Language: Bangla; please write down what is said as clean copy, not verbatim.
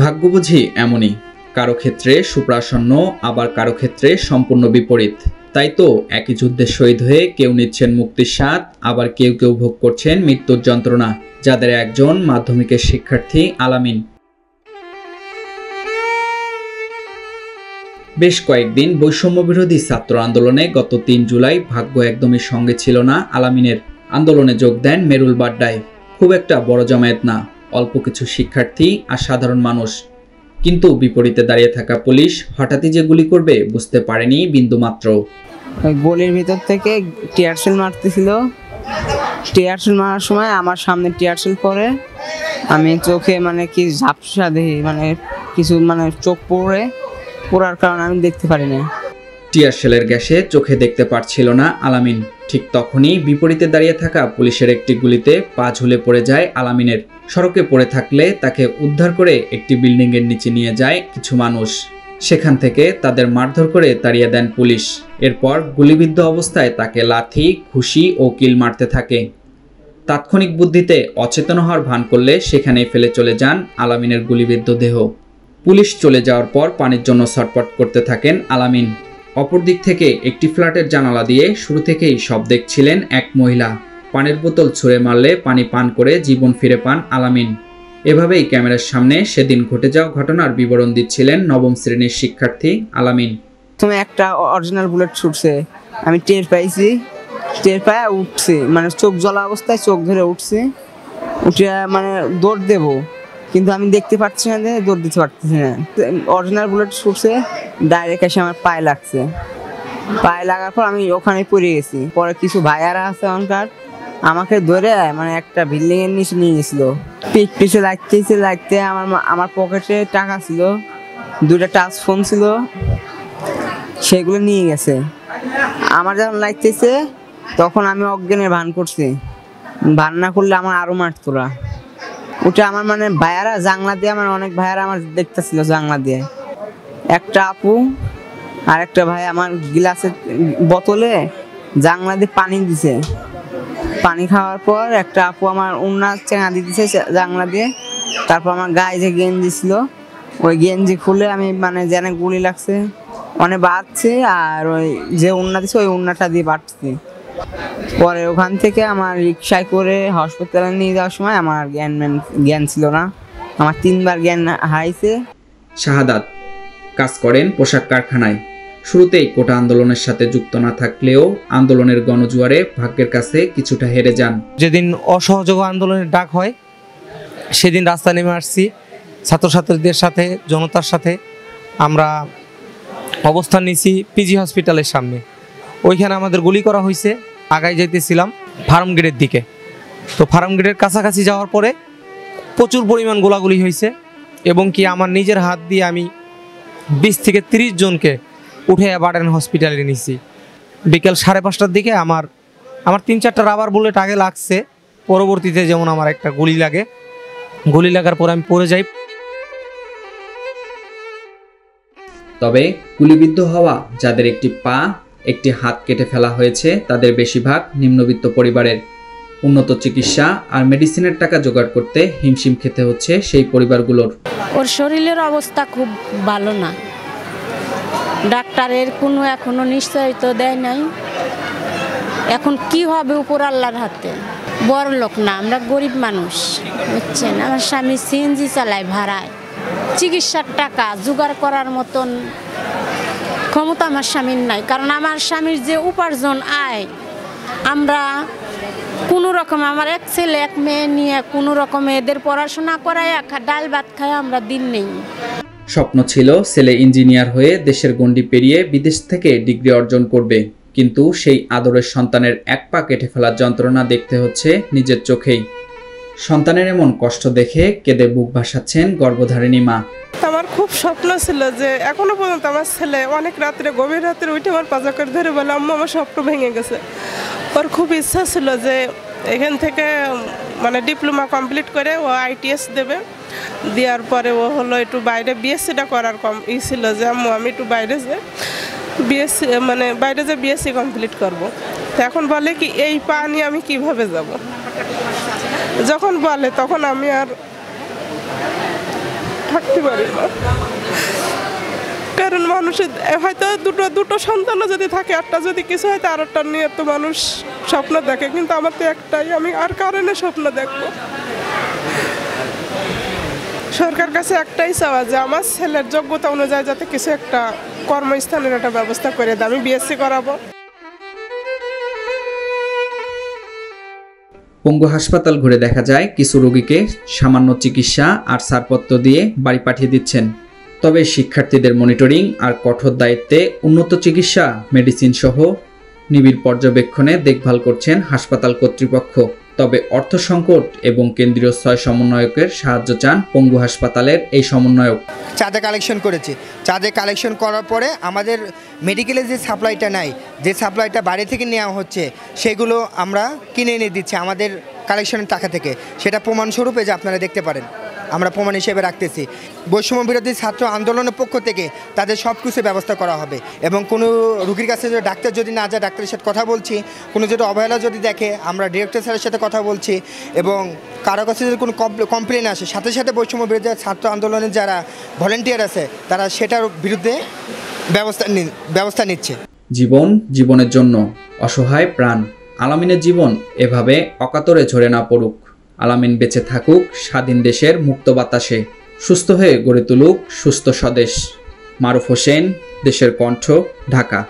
ভাগ্য বুঝি এমনই, কারো ক্ষেত্রে সুপ্রাসন্ন, আবার কারো ক্ষেত্রে সম্পূর্ণ বিপরীত। তাই তো একই যুদ্ধে শহীদ হয়ে কেউ নিচ্ছেন মুক্তির স্বাদ, আবার কেউ কেউ ভোগ করছেন মৃত্যুর যন্ত্রণা, যাদের একজন মাধ্যমিকের শিক্ষার্থী আলামিন। বেশ কয়েকদিন বৈষম্য বিরোধী ছাত্র আন্দোলনে গত ৩ জুলাই ভাগ্য একদমই সঙ্গে ছিল না আলামিনের। আন্দোলনে যোগ দেন মেরুল বাড্ডায়। খুব একটা বড় জমায়েত না, অল্প কিছু শিক্ষার্থী আর সাধারণ মানুষ। কিন্তু বিপরীতে দাঁড়িয়ে থাকা পুলিশ হঠাৎই যে গুলি করবে বুঝতে পারেনি বিন্দুমাত্র। গলির ভিতর থেকে টিয়ারশেল মারতেছিল। টিয়ারশেল মারার সময় আমার সামনে টিয়ারশেল পড়ে, আমি চোখে কি ঝাপসা দেখি, কিছু চোখ পড়ার কারণে আমি দেখতে পারি না। টিয়ারশেলের গ্যাসে চোখে দেখতে পারছিল না আলামিন। ঠিক তখনই বিপরীতে দাঁড়িয়ে থাকা পুলিশের একটি গুলিতে পা ঝুলে পড়ে যায় আলামিনের। সড়কে পড়ে থাকলে তাকে উদ্ধার করে একটি বিল্ডিংয়ের নিচে নিয়ে যায় কিছু মানুষ। সেখান থেকে তাদের মারধর করে তাড়িয়ে দেন পুলিশ। এরপর গুলিবিদ্ধ অবস্থায় তাকে লাথি, ঘুষি ও কিল মারতে থাকে। তাৎক্ষণিক বুদ্ধিতে অচেতন হওয়ার ভান করলে সেখানেই ফেলে চলে যান আলামিনের গুলিবিদ্ধ দেহ। পুলিশ চলে যাওয়ার পর পানির জন্য ছটফট করতে থাকেন আলামিন। অপর দিক থেকে একটি ফ্ল্যাটের জানালা দিয়ে শুরু থেকেই সব দেখছিলেন এক মহিলা। পানির বোতল ছুঁড়ে মারলে পানি পান করে জীবন ফিরে পান আলামিন। এভাবেই ক্যামেরার সামনে সেদিন ঘটে যাওয়া ঘটনার বিবরণ দিচ্ছিলেন নবম শ্রেণীর শিক্ষার্থী আলামিন। তুমি একটা অরিজিনাল বুলেট ছুটছে, আমি টের পাইছি, টের পায় উঠছি, চোখ জ্বলা অবস্থায় চোখ ধরে উঠছি, উঠে দৌড় দেবো, কিন্তু আমি দেখতে পাচ্ছি না, যে দৌড় দিতে পারতেছি না। অরিজিনাল বুলেট ছুটছে, ডাইরেক্ট এসে আমার পায়ে লাগছে। পায়ে লাগার পর আমি ওখানে পড়ে গেছি। পরে কিছু ভাইয়ারা আছে ওখানকার, আমাকে ধরে একটা বিল্ডিং এর নিচে নিয়ে গেছিল। পিছে লাগতে আমার পকেটে টাকা ছিল, 2টা টাচ ফোন ছিল, সেগুলো নিয়ে গেছে। আমার যখন লাগতেছে তখন আমি অজ্ঞানের ভান করছি, ভান না করলে আমার আরো মারতোরা। ওটা আমার ভাইয়ারা জানলা দিয়ে, অনেক ভাইয়ারা আমার দেখতেছিল জানলা দিয়ে। একটা আপু আর একটা ভাই আমার গ্লাসের বোতলে জানলা দিয়ে পানি দিছে। পানি খাওয়ার পর একটা আপু আমার উন্না চেঙা দিতেছে জানলা দিয়ে। তারপর আমার গায়ে যে গেঞ্জি ছিল, ওই গেঞ্জি খুলে আমি যেন গুলি লাগছে অনেক বাঁধছে, আর ওই যে উন্না দিছে ওই উন্নাটা দিয়ে বাঁধছি। পরে ওখান থেকে আমার রিক্সায় করে হাসপাতালে নিয়ে যাওয়ার সময় আমার জ্ঞান ছিল না, আমার 3বার জ্ঞান হারাইছে। শাহাদাত কাজ করেন পোশাক কারখানায়। শুরুতেই কোটা আন্দোলনের সাথে যুক্ত না থাকলেও আন্দোলনের গণজোয়ারে ভাগ্যের কাছে কিছুটা হেরে যান। যেদিন অসহযোগ আন্দোলনের ডাক হয় সেদিন রাস্তা নেমে আসছি ছাত্রছাত্রীদের সাথে, জনতার সাথে। আমরা অবস্থান নিয়েছি পিজি হসপিটালের সামনে। ওইখানে আমাদের গুলি করা হয়েছে। আগায় যাইতেছিলাম ফার্ম গেটের দিকে। তো ফার্ম গেটের কাছাকাছি যাওয়ার পরে প্রচুর পরিমাণ গোলাগুলি হয়েছে, এবং আমার নিজের হাত দিয়ে আমি 20 থেকে 30 জনকে উঠে বাডেন হসপিটালে নিয়েছি। বিকেল 5:30টার দিকে আমার 3-4টা রাবার বুলেট আগে লাগছে, পরবর্তীতে যেমন আমার একটা গুলি লাগে। গুলি লাগার পর আমি পড়ে যাই। তবে গুলিবিদ্ধ হওয়া যাদের একটি পা, একটি হাত কেটে ফেলা হয়েছে, তাদের বেশিরভাগ নিম্নবিত্ত পরিবারের। উন্নত চিকিৎসা আর মেডিসিনের টাকা জোগাড় করতে হিমশিম খেতে হচ্ছে সেই পরিবারগুলোর। ওর শরীরের অবস্থা খুব ভালো না, ডাক্তারের কোনো এখনো নিশ্চয়তা দেয় নাই। এখন কি হবে উপর আল্লাহর হাতে। বড় লোক না, আমরা গরিব মানুষ, বুঝছেন। আমার স্বামী সিএনজি চালায় ভাড়ায়, চিকিৎসার টাকা জোগাড় করার মতন ক্ষমতা আমার স্বামীর নাই। কারণ আমার স্বামীর যে উপার্জন আয়, আমরা কোনো রকম, আমার এক ছেলে এক মেয়ে নিয়ে কোনো রকমে এদের পড়াশোনা করায় ডাল ভাত খায় আমরা দিন নেই। স্বপ্ন ছিল ছেলে ইঞ্জিনিয়ার হয়ে দেশের গণ্ডি পেরিয়ে বিদেশ থেকে ডিগ্রি অর্জন করবে, কিন্তু সেই আদরের সন্তানের এক পা কেটে ফেলার যন্ত্রণা দেখতে হচ্ছে নিজের চোখেই। সন্তানের এমন কষ্ট দেখে কেঁদে বুক ভাসাচ্ছেন গর্ভধারিণী মা। আমার খুব স্বপ্ন ছিল যে এখনো পর্যন্ত আমার ছেলে অনেক রাত্রে, গভীর রাত্রে উঠে আমার পাজা করে ধরে বলে, আম্মা আমার স্বপ্ন ভেঙে গেছে। ওর খুব ইচ্ছা ছিল যে এখান থেকে ডিপ্লোমা কমপ্লিট করে ও ITS দেবে। দেওয়ার পরে ও হলো একটু বাইরে বিএসসিটা করার ছিল যে আম্মু আমি একটু বাইরে যে বিএসসি বাইরে যে বিএসসি কমপ্লিট করব। তো এখন বলে কি এই পা নিয়ে আমি কিভাবে যাব। যখন বলে তখন আমি আর থাকতে পারি না। কারণ মানুষের হয়তো দুটো সন্তানও যদি থাকে, একটা যদি কিছু হয় তো আরেকটা নিয়ে তো মানুষ স্বপ্ন দেখে, কিন্তু আমার তো একটাই, আমি আর কারণে স্বপ্ন দেখবো। সরকার কাছে একটাই চাওয়া যে আমার ছেলের যোগ্যতা অনুযায়ী যাতে কিছু একটা কর্মস্থানের একটা ব্যবস্থা করে দেয়। আমি বিএসসি করাবো। পঙ্গু হাসপাতাল ঘুরে দেখা যায় কিছু রোগীকে সামান্য চিকিৎসা আর ছাড়পত্র দিয়ে বাড়ি পাঠিয়ে দিচ্ছেন। তবে শিক্ষার্থীদের মনিটরিং আর কঠোর দায়িত্বে উন্নত চিকিৎসা, মেডিসিন সহ নিবিড় পর্যবেক্ষণে দেখভাল করছেন হাসপাতাল কর্তৃপক্ষ। তবে অর্থ সংকট এবং কেন্দ্রীয় 6 সমন্বয়কের সাহায্য চান পঙ্গু হাসপাতালের এই সমন্বয়ক। চাঁদা কালেকশন করেছি। চাঁদা কালেকশন করার পরে আমাদের মেডিকেলের যে সাপ্লাইটা নাই, যে সাপ্লাইটা বাইরে থেকে নেওয়া হচ্ছে, সেগুলো আমরা কিনে এনে দিচ্ছি আমাদের কালেকশনের টাকা থেকে। সেটা প্রমাণস্বরূপে যে আপনারা দেখতে পারেন, আমরা প্রমাণ হিসেবে রাখতেছি। বৈষম্য বিরোধী ছাত্র আন্দোলনের পক্ষ থেকে তাদের সব কিছু ব্যবস্থা করা হবে এবং কোনো রুগীর কাছে যদি ডাক্তার যদি না যায়, ডাক্তারের সাথে কথা বলছি। কোনো যদি অবহেলা যদি দেখে, আমরা ডিরেক্টর স্যারের সাথে কথা বলছি এবং কারো কাছে যদি কোনো কমপ্লেন আসে, সাথে সাথে বৈষম্য বিরোধী ছাত্র আন্দোলনের যারা ভলেন্টিয়ার আছে তারা সেটার বিরুদ্ধে ব্যবস্থা নিচ্ছে। জীবনের জন্য অসহায় প্রাণ। আলামিনের জীবন এভাবে অকাতরে ঝরে না পড়ুক। আলামিন বেঁচে থাকুক স্বাধীন দেশের মুক্ত বাতাসে। সুস্থ হয়ে গড়ে তুলুক সুস্থ স্বদেশ। মারুফ হোসেন, দেশের কণ্ঠ, ঢাকা।